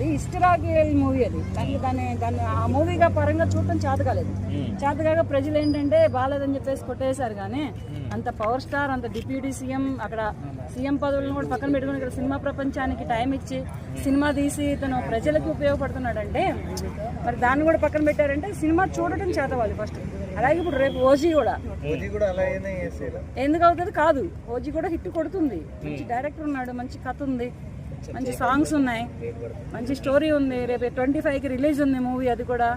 అది హిస్టరాకికల్ మూవీ. అది దాన్ని ఆ మూవీగా పరంగా చూడటం చేత కాలేదు. చేతగాక ప్రజలు ఏంటంటే బాగాలేదని చెప్పేసి కొట్టేశారు. కానీ అంత పవర్ స్టార్, అంత డిప్యూటీ సీఎం, అక్కడ సీఎం పదవులను కూడా పక్కన పెట్టుకుని ఇక్కడ సినిమా ప్రపంచానికి టైం ఇచ్చి సినిమా తీసి తను ప్రజలకు ఉపయోగపడుతున్నాడంటే మరి దాన్ని కూడా పక్కన పెట్టారంటే సినిమా చూడటం చేత వాళ్ళు ఫస్ట్. అలాగే ఇప్పుడు రేపు ఓజీ కూడా ఎందుకు అవుతుంది కాదు, ఓజీ కూడా హిట్ కొడుతుంది. మంచి డైరెక్టర్ ఉన్నాడు, మంచి కథ ఉంది, మంచి సాంగ్స్ ఉన్నాయి, మంచి స్టోరీ ఉంది. రేపు 25కి రిలీజ్ ఉంది మూవీ. అది కూడా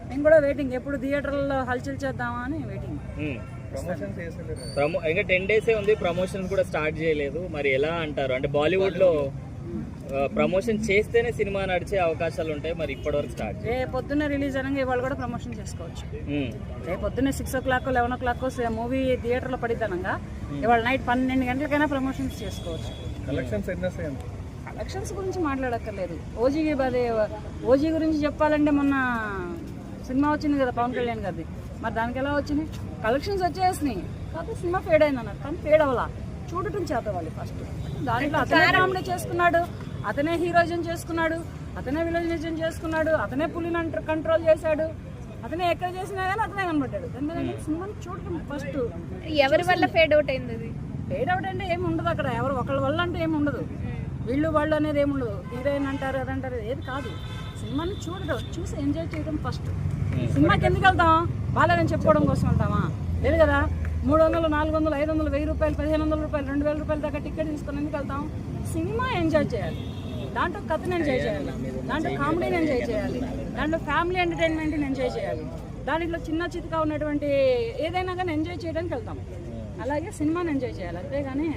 నేను కూడా వెయిటింగ్, ఎప్పుడు థియేటర్లో హల్చల్ చేద్దామా అని వెయిటింగ్. ఇంకా 10 days ఉంది, ప్రమోషన్ కూడా స్టార్ట్ చేయలేదు. మరి ఎలా అంటారు? అంటే బాలీవుడ్ లో ప్రమోషన్ చేస్తేనే సినిమా నడిచే అవకాశాలు ఉంటాయి. మరి ఇప్పటివరకు స్టార్ట్ రేపు పొద్దున్న రిలీజ్ అనగా ఇవాళ కూడా ప్రమోషన్ చేసుకోవచ్చు. రేపు పొద్దున్న 6 o'clock 11 o'clock మూవీ థియేటర్లో పడిద్దనగా ఇవాళ నైట్ 12 గంటలకైనా ప్రమోషన్స్ చేసుకోవచ్చు. కలెక్షన్స్ గురించి మాట్లాడక్కర్లేదు. ఓజీ గురించి చెప్పాలంటే మొన్న సినిమా వచ్చింది కదా పవన్ కళ్యాణ్ గారిది, మరి దానికి ఎలా వచ్చినాయి? కలెక్షన్స్ వచ్చేసినాయి, కాకపోతే సినిమా ఫేడ్ అయింది అన్నారు. కానీ ఫేడ్ అవ్వాలా, చూడటం చేత వాళ్ళు ఫస్ట్. దాంట్లో అతనే కామెడీ చేసుకున్నాడు, అతనే హీరోయిజం చేసుకున్నాడు, అతనే విలనిజం చేసుకున్నాడు, అతనే పులిని కంట్రోల్ చేశాడు, అతనే ఎక్కడ చేసినా కానీ అతనే కనబడ్డాడు. దాని మీద సినిమాని చూడటం ఫస్ట్. ఎవరి వల్ల ఫేడ్ అవుట్ అయింది? అది ఫేడ్ అవుట్ అంటే ఏమి ఉండదు అక్కడ, ఎవరు ఒకళ్ళ వల్ల అంటే ఏమి ఉండదు. వీళ్ళు వాళ్ళు అనేది ఏమి ఉండదు. హీరోయిన్ అంటారు అదంటారు ఏది కాదు. సినిమాని చూడడం, చూసి ఎంజాయ్ చేయడం ఫస్ట్. సినిమాకి ఎందుకు వెళ్తాం? బాగాలేదని చెప్పుకోవడం కోసం వెళ్తామా? లేదు కదా. 300, 400, 500, 1000 రూపాయలు, 1500 రూపాయలు, 2000 రూపాయల దాకా టికెట్ తీసుకొని ఎందుకు వెళ్తాం? సినిమా ఎంజాయ్ చేయాలి, దాంట్లో కథను ఎంజాయ్ చేయాలి, దాంట్లో కామెడీని ఎంజాయ్ చేయాలి, దాంట్లో ఫ్యామిలీ ఎంటర్టైన్మెంట్ని ఎంజాయ్ చేయాలి, దాంట్లో చిన్న చితకా ఉన్నటువంటి ఏదైనా కానీ ఎంజాయ్ చేయడానికి వెళ్తాం. అలాగే సినిమాని ఎంజాయ్ చేయాలి. అంతేగాని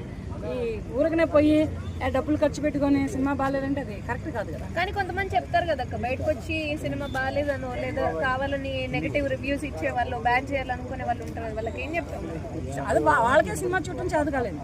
ఈ ఊరికనే పోయి డబ్బులు ఖర్చు పెట్టుకొని సినిమా బాగాలేదంటే అది కరెక్ట్ కాదు కదా. కానీ కొంతమంది చెప్తారు కదా అక్క, బయటకు వచ్చి సినిమా బాగాలేదనో లేదా కావాలని నెగటివ్ రివ్యూస్ ఇచ్చే వాళ్ళు, బ్యాన్ చేయాలనుకునే వాళ్ళు ఉంటారు. వాళ్ళకి ఏం చెప్తారు? అది వాళ్ళకే సినిమా చూడటం చేత కాలేదు.